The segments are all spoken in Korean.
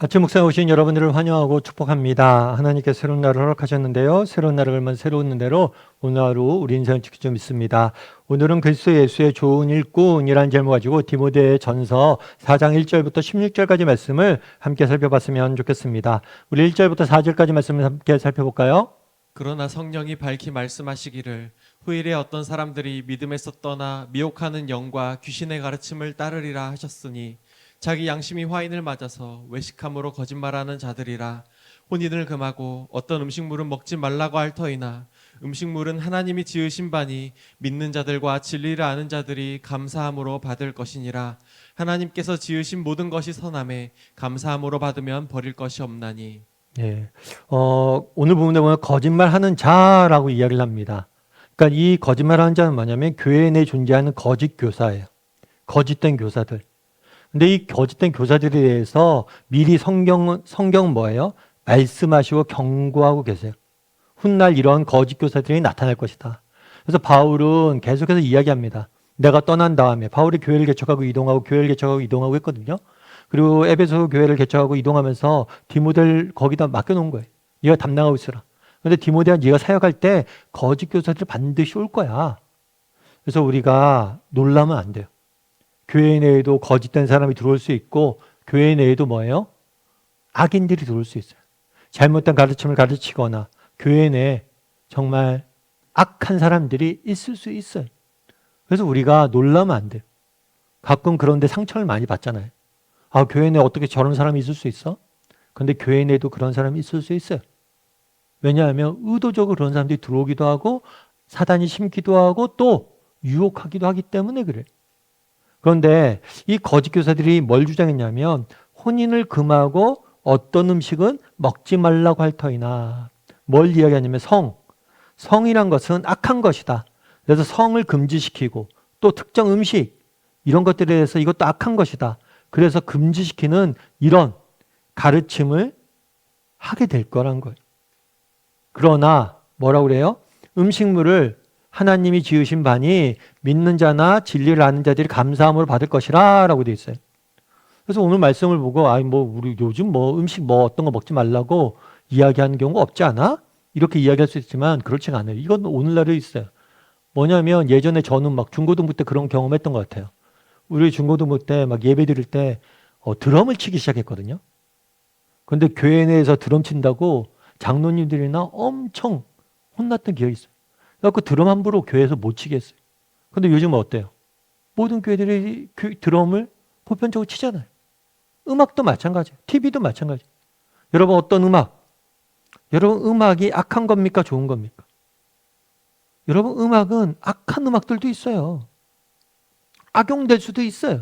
아침 묵상에 오신 여러분들을 환영하고 축복합니다. 하나님께 새로운 날을 허락하셨는데요. 새로운 날을 걸면 새로운 대로 오늘 하루 우리 인생을 지킬 줄 믿습니다. 오늘은 그리스도 예수의 좋은 일꾼이라는 제목을 가지고 디모데 전서 4장 1절부터 16절까지 말씀을 함께 살펴봤으면 좋겠습니다. 우리 1절부터 4절까지 말씀을 함께 살펴볼까요? 그러나 성령이 밝히 말씀하시기를 후일에 어떤 사람들이 믿음에서 떠나 미혹하는 영과 귀신의 가르침을 따르리라 하셨으니 자기 양심이 화인을 맞아서 외식함으로 거짓말하는 자들이라. 혼인을 금하고 어떤 음식물은 먹지 말라고 할 터이나 음식물은 하나님이 지으신 바니 믿는 자들과 진리를 아는 자들이 감사함으로 받을 것이니라. 하나님께서 지으신 모든 것이 선함에 감사함으로 받으면 버릴 것이 없나니. 예. 오늘 부분에 보면 거짓말하는 자라고 이야기를 합니다. 그러니까 이 거짓말하는 자는 뭐냐면 교회 내에 존재하는 거짓 교사예요. 거짓된 교사들. 근데 이 거짓된 교사들에 대해서 미리 성경은 뭐예요? 말씀하시고 경고하고 계세요. 훗날 이런 거짓 교사들이 나타날 것이다. 그래서 바울은 계속해서 이야기합니다. 내가 떠난 다음에 바울이 교회를 개척하고 이동하고 교회를 개척하고 이동하고 했거든요. 그리고 에베소 교회를 개척하고 이동하면서 디모데를 거기다 맡겨놓은 거예요. 네가 담당하고 있으라. 그런데 디모데가 네가 사역할 때 거짓 교사들이 반드시 올 거야. 그래서 우리가 놀라면 안 돼요. 교회 내에도 거짓된 사람이 들어올 수 있고 교회 내에도 뭐예요? 악인들이 들어올 수 있어요. 잘못된 가르침을 가르치거나 교회 내에 정말 악한 사람들이 있을 수 있어요. 그래서 우리가 놀라면 안 돼요. 가끔 그런데 상처를 많이 받잖아요. 아, 교회 내에 어떻게 저런 사람이 있을 수 있어? 근데 교회 내에도 그런 사람이 있을 수 있어요. 왜냐하면 의도적으로 그런 사람들이 들어오기도 하고 사단이 심기도 하고 또 유혹하기도 하기 때문에 그래요. 그런데 이 거짓 교사들이 뭘 주장했냐면 혼인을 금하고 어떤 음식은 먹지 말라고 할 터이나 뭘 이야기하냐면 성이란 것은 악한 것이다. 그래서 성을 금지시키고 또 특정 음식 이런 것들에 대해서 이것도 악한 것이다. 그래서 금지시키는 이런 가르침을 하게 될 거란 거예요. 그러나 뭐라고 그래요? 음식물을 하나님이 지으신 바니 믿는 자나 진리를 아는 자들이 감사함을 받을 것이라 라고 되어 있어요. 그래서 오늘 말씀을 보고 우리 요즘 음식 어떤 거 먹지 말라고 이야기하는 경우가 없지 않아? 이렇게 이야기할 수 있지만 그렇지가 않아요. 이건 오늘날에 있어요. 뭐냐면 예전에 저는 막 중고등부 때 그런 경험했던 것 같아요. 우리 중고등부 때 막 예배 드릴 때 드럼을 치기 시작했거든요. 그런데 교회 내에서 드럼 친다고 장로님들이나 엄청 혼났던 기억이 있어요. 그래서 드럼 함부로 교회에서 못 치게 했어요. 근데 요즘은 어때요? 모든 교회들이 드럼을 보편적으로 치잖아요. 음악도 마찬가지예요. TV도 마찬가지예요. 여러분 어떤 여러분 음악이 악한 겁니까? 좋은 겁니까? 여러분 음악은 악한 음악들도 있어요. 악용될 수도 있어요.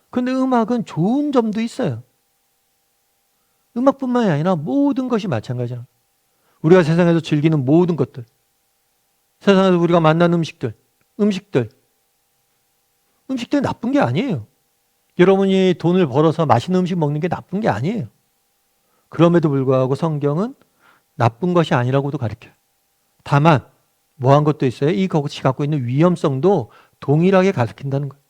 근데 음악은 좋은 점도 있어요. 음악뿐만이 아니라 모든 것이 마찬가지예요. 우리가 세상에서 즐기는 모든 것들, 세상에서 우리가 만난 음식들 나쁜 게 아니에요. 여러분이 돈을 벌어서 맛있는 음식 먹는 게 나쁜 게 아니에요. 그럼에도 불구하고 성경은 나쁜 것이 아니라고도 가르쳐요. 다만 뭐한 것도 있어요. 이것이 갖고 있는 위험성도 동일하게 가르친다는 거예요.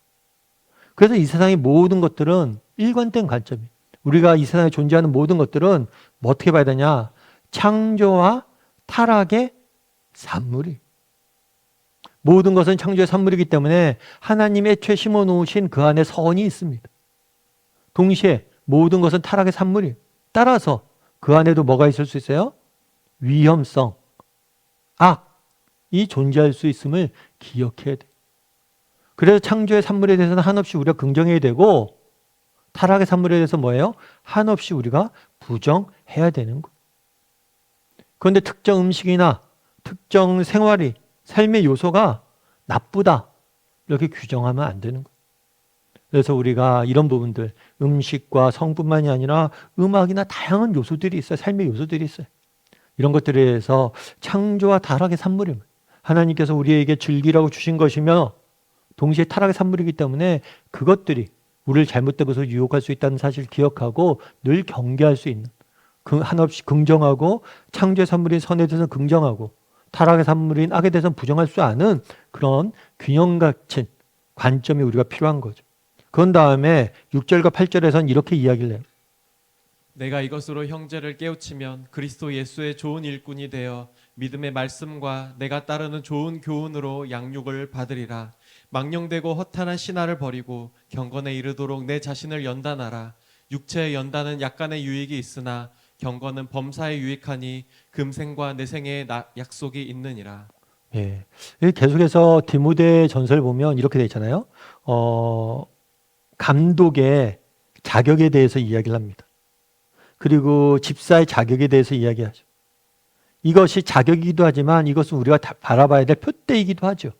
그래서 이 세상의 모든 것들은 일관된 관점이에요. 우리가 이 세상에 존재하는 모든 것들은 뭐 어떻게 봐야 되냐? 창조와 타락의 산물이. 모든 것은 창조의 산물이기 때문에 하나님이 애초에 심어놓으신 그 안에 선이 있습니다. 동시에 모든 것은 타락의 산물이에요. 따라서 그 안에도 뭐가 있을 수 있어요? 위험성, 악이 존재할 수 있음을 기억해야 돼요. 그래서 창조의 산물에 대해서는 한없이 우리가 긍정해야 되고 타락의 산물에 대해서 뭐예요? 한없이 우리가 부정해야 되는 거예요. 그런데 특정 음식이나 특정 삶의 요소가 나쁘다 이렇게 규정하면 안 되는 거예요. 그래서 우리가 이런 부분들 음식과 성뿐만이 아니라 음악이나 다양한 요소들이 있어요. 삶의 요소들이 있어요. 이런 것들에 대해서 창조와 타락의 산물입니다. 하나님께서 우리에게 즐기라고 주신 것이며 동시에 타락의 산물이기 때문에 그것들이 우리를 잘못된 것으로 유혹할 수 있다는 사실을 기억하고 늘 경계할 수 있는 한없이 긍정하고 창조의 산물인 선에 대해서는 긍정하고 타락의 산물인 악에 대해서는 부정할 수 않은 그런 균형 같은 관점이 우리가 필요한 거죠. 그런 다음에 6절과 8절에서는 이렇게 이야기를 해요. 내가 이것으로 형제를 깨우치면 그리스도 예수의 좋은 일꾼이 되어 믿음의 말씀과 내가 따르는 좋은 교훈으로 양육을 받으리라. 망령되고 허탄한 신화를 버리고 경건에 이르도록 내 자신을 연단하라. 육체의 연단은 약간의 유익이 있으나 경건은 범사에 유익하니 금생과 내생의 약속이 있느니라. 예. 여기 계속해서 디모데 전서를 보면 이렇게 돼 있잖아요. 감독의 자격에 대해서 이야기를 합니다. 그리고 집사의 자격에 대해서 이야기하죠. 이것이 자격이기도 하지만 이것은 우리가 다 바라봐야 될 표대이기도 하죠.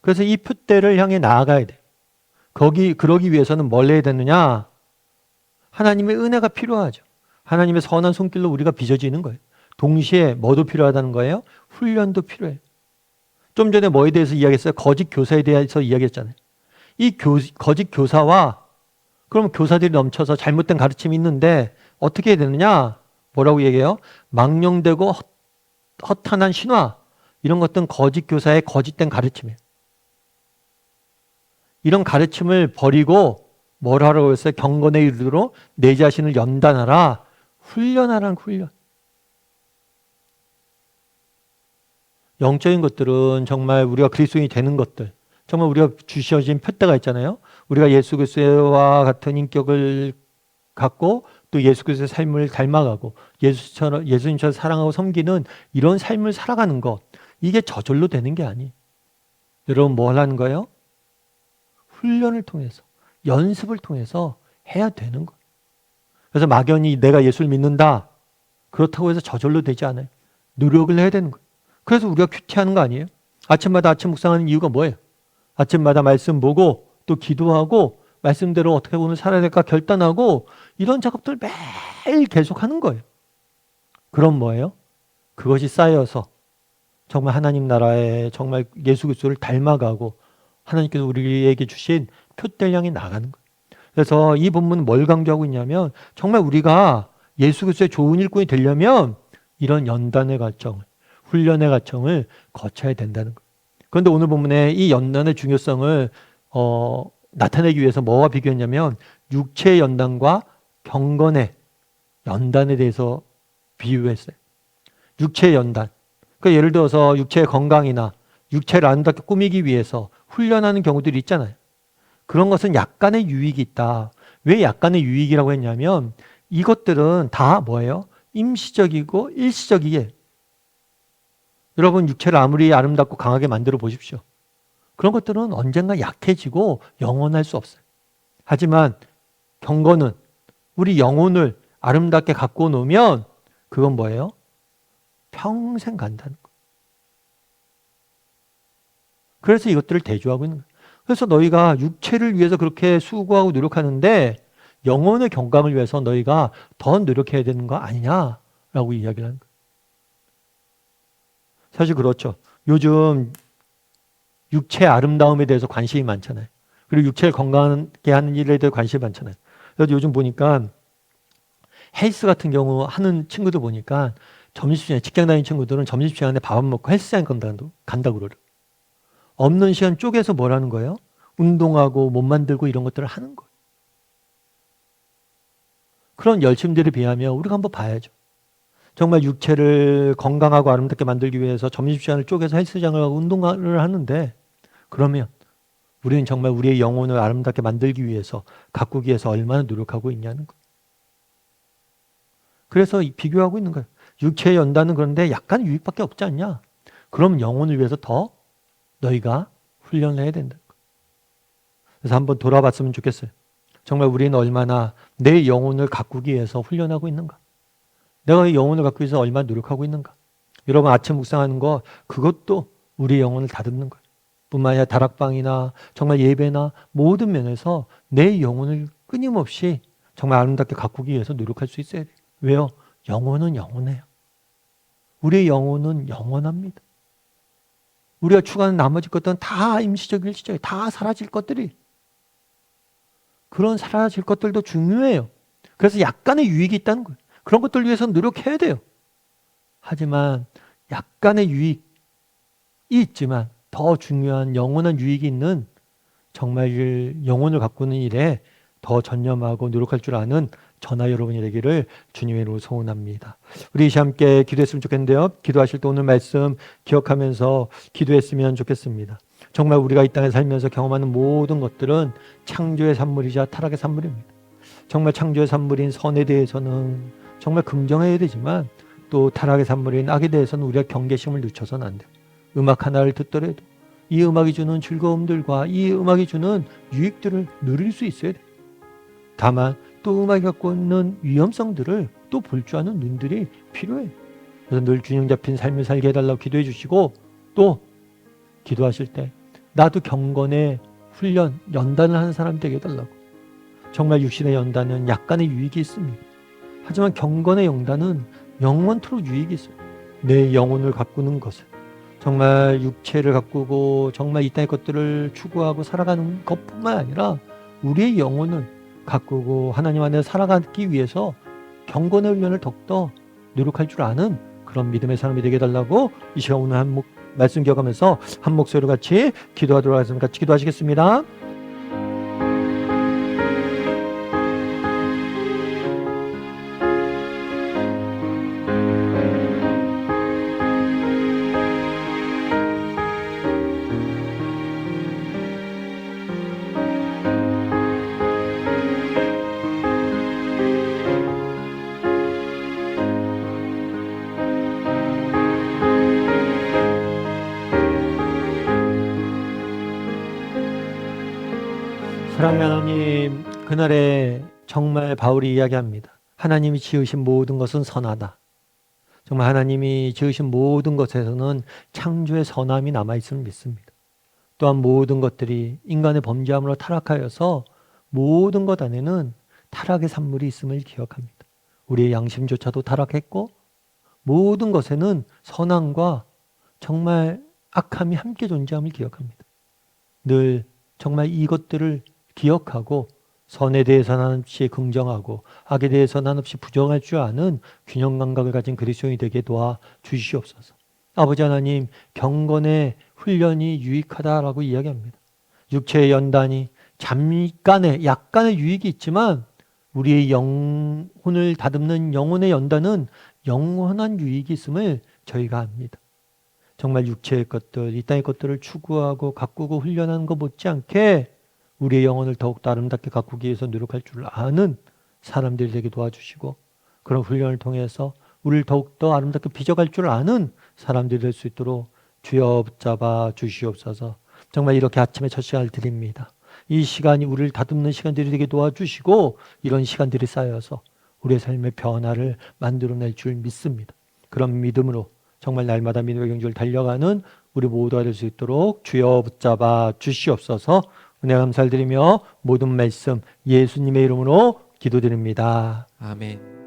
그래서 이 표대를 향해 나아가야 돼요. 그러기 위해서는 뭘 해야 되느냐? 하나님의 은혜가 필요하죠. 하나님의 선한 손길로 우리가 빚어지는 거예요. 동시에 뭐도 필요하다는 거예요? 훈련도 필요해요. 좀 전에 뭐에 대해서 이야기했어요? 거짓 교사에 대해서 이야기했잖아요. 이 거짓 교사와 그럼 교사들이 넘쳐서 잘못된 가르침이 있는데 어떻게 해야 되느냐? 뭐라고 얘기해요? 망령되고 허탄한 신화 이런 것들은 거짓 교사의 거짓된 가르침이에요. 이런 가르침을 버리고 뭘 하라고 했어요? 경건에 이르도록 내 자신을 연단하라. 훈련하라는 훈련. 영적인 것들은 정말 우리가 그리스도인이 되는 것들, 정말 우리가 주셔진 표대가 있잖아요. 우리가 예수 그리스도와 같은 인격을 갖고 또 예수 그리스도의 삶을 닮아가고 예수님처럼 사랑하고 섬기는 이런 삶을 살아가는 것, 이게 저절로 되는 게 아니에요. 여러분 뭐 하는 거예요? 훈련을 통해서, 연습을 통해서 해야 되는 거예요. 그래서 막연히 내가 예수를 믿는다, 그렇다고 해서 저절로 되지 않아요. 노력을 해야 되는 거예요. 그래서 우리가 큐티하는 거 아니에요? 아침마다 아침 묵상하는 이유가 뭐예요? 아침마다 말씀 보고 또 기도하고 말씀대로 어떻게 오늘 살아야 될까 결단하고 이런 작업들 매일 계속하는 거예요. 그럼 뭐예요? 그것이 쌓여서 정말 하나님 나라에 정말 예수 그리스도를 닮아가고 하나님께서 우리에게 주신 표대를 향해 나가는 거예요. 그래서 이 본문은 뭘 강조하고 있냐면 정말 우리가 예수 그리스도의 좋은 일꾼이 되려면 이런 연단의 과정을, 훈련의 과정을 거쳐야 된다는 거예요. 그런데 오늘 본문에 이 연단의 중요성을 나타내기 위해서 뭐와 비교했냐면 육체의 연단과 경건의 연단에 대해서 비유했어요. 육체의 연단. 그러니까 예를 들어서 육체의 건강이나 육체를 아름답게 꾸미기 위해서 훈련하는 경우들이 있잖아요. 그런 것은 약간의 유익이 있다. 왜 약간의 유익이라고 했냐면 이것들은 다 뭐예요? 임시적이고 일시적이게. 여러분 육체를 아무리 아름답고 강하게 만들어 보십시오. 그런 것들은 언젠가 약해지고 영원할 수 없어요. 하지만 경건은 우리 영혼을 아름답게 갖고 놓으면 그건 뭐예요? 평생 간다는 거예요. 그래서 이것들을 대조하고 있는 거예요. 그래서 너희가 육체를 위해서 그렇게 수고하고 노력하는데 영혼의 건강을 위해서 너희가 더 노력해야 되는 거 아니냐라고 이야기를 하는 거예요. 사실 그렇죠. 요즘 육체의 아름다움에 대해서 관심이 많잖아요. 그리고 육체를 건강하게 하는 일에 대해 관심이 많잖아요. 그래서 요즘 보니까 헬스 같은 경우 하는 친구들 보니까 점심시간에 직장 다니는 친구들은 점심시간에 밥 안 먹고 헬스장 간다고 그러더라고요. 없는 시간 쪼개서 뭘 하는 거예요? 운동하고 몸 만들고 이런 것들을 하는 거예요. 그런 열심들에 비하면 우리가 한번 봐야죠. 정말 육체를 건강하고 아름답게 만들기 위해서 점심시간을 쪼개서 헬스장을 가고 운동을 하는데 그러면 우리는 정말 우리의 영혼을 아름답게 만들기 위해서 가꾸기 위해서 얼마나 노력하고 있냐는 거예요. 그래서 비교하고 있는 거예요. 육체의 연단은 그런데 약간 유익밖에 없지 않냐? 그럼 영혼을 위해서 더 너희가 훈련을 해야 된다. 그래서 한번 돌아봤으면 좋겠어요. 정말 우리는 얼마나 내 영혼을 가꾸기 위해서 훈련하고 있는가? 내가 이 영혼을 갖기 위해서 얼마나 노력하고 있는가? 여러분 아침 묵상하는 거 그것도 우리의 영혼을 다듬는 거예요. 뿐만 아니라 다락방이나 정말 예배나 모든 면에서 내 영혼을 끊임없이 정말 아름답게 가꾸기 위해서 노력할 수 있어야 돼요. 왜요? 영혼은 영원해요. 우리의 영혼은 영원합니다. 우리가 추구하는 나머지 것들은 다 임시적, 일시적, 다 사라질 것들이. 그런 사라질 것들도 중요해요. 그래서 약간의 유익이 있다는 거예요. 그런 것들 위해서 노력해야 돼요. 하지만 약간의 유익이 있지만 더 중요한 영원한 유익이 있는 정말 영혼을 가꾸는 일에 더 전념하고 노력할 줄 아는 저나 여러분이 되기를 주님의 이름으로 소원합니다. 우리 함께 기도했으면 좋겠는데요. 기도하실 때 오늘 말씀 기억하면서 기도했으면 좋겠습니다. 정말 우리가 이 땅에 살면서 경험하는 모든 것들은 창조의 산물이자 타락의 산물입니다. 정말 창조의 산물인 선에 대해서는 정말 긍정해야 되지만 또 타락의 산물인 악에 대해서는 우리가 경계심을 늦춰서는 안 돼요. 음악 하나를 듣더라도 이 음악이 주는 즐거움들과 이 음악이 주는 유익들을 누릴 수 있어야 돼요. 다만 또 음악이 갖고 있는 위험성들을 또 볼 줄 아는 눈들이 필요해요. 그래서 늘 균형 잡힌 삶을 살게 해달라고 기도해 주시고 또 기도하실 때 나도 경건의 훈련, 연단을 하는 사람이 되게 해달라고. 정말 육신의 연단은 약간의 유익이 있습니다. 하지만 경건의 연단은 영원토록 유익이 있어요. 내 영혼을 가꾸는 것을. 정말 육체를 가꾸고 정말 이 땅의 것들을 추구하고 살아가는 것뿐만 아니라 우리의 영혼을 가꾸고 하나님 안에 살아가기 위해서 경건의 훈련을 더욱더 노력할 줄 아는 그런 믿음의 사람이 되게 해달라고 이 시간 오늘 말씀 기억하면서 한 목소리로 같이 기도하도록 하겠습니다. 같이 기도하시겠습니다. 사랑하는 하나님, 그날에 정말 바울이 이야기합니다. 하나님이 지으신 모든 것은 선하다. 정말 하나님이 지으신 모든 것에서는 창조의 선함이 남아있음을 믿습니다. 또한 모든 것들이 인간의 범죄함으로 타락하여서 모든 것 안에는 타락의 산물이 있음을 기억합니다. 우리의 양심조차도 타락했고 모든 것에는 선함과 정말 악함이 함께 존재함을 기억합니다. 늘 정말 이것들을 기억하고 선에 대해서는 한없이 긍정하고 악에 대해서는 한없이 부정할 줄 아는 균형 감각을 가진 그리스도인이 되게 도와 주시옵소서. 아버지 하나님, 경건의 훈련이 유익하다라고 이야기합니다. 육체의 연단이 잠깐의 약간의 유익이 있지만 우리의 영혼을 다듬는 영혼의 연단은 영원한 유익이 있음을 저희가 압니다. 정말 육체의 것들, 이 땅의 것들을 추구하고 가꾸고 훈련하는 것 못지않게 우리의 영혼을 더욱더 아름답게 가꾸기 위해서 노력할 줄 아는 사람들이 되게 도와주시고 그런 훈련을 통해서 우리를 더욱더 아름답게 빚어갈 줄 아는 사람들이 될 수 있도록 주여 붙잡아 주시옵소서. 정말 이렇게 아침에 첫 시간을 드립니다. 이 시간이 우리를 다듬는 시간들이 되게 도와주시고 이런 시간들이 쌓여서 우리의 삶의 변화를 만들어낼 줄 믿습니다. 그런 믿음으로 정말 날마다 믿음의 경주를 달려가는 우리 모두가 될 수 있도록 주여 붙잡아 주시옵소서. 은혜 감사를 드리며 모든 말씀 예수님의 이름으로 기도드립니다. 아멘.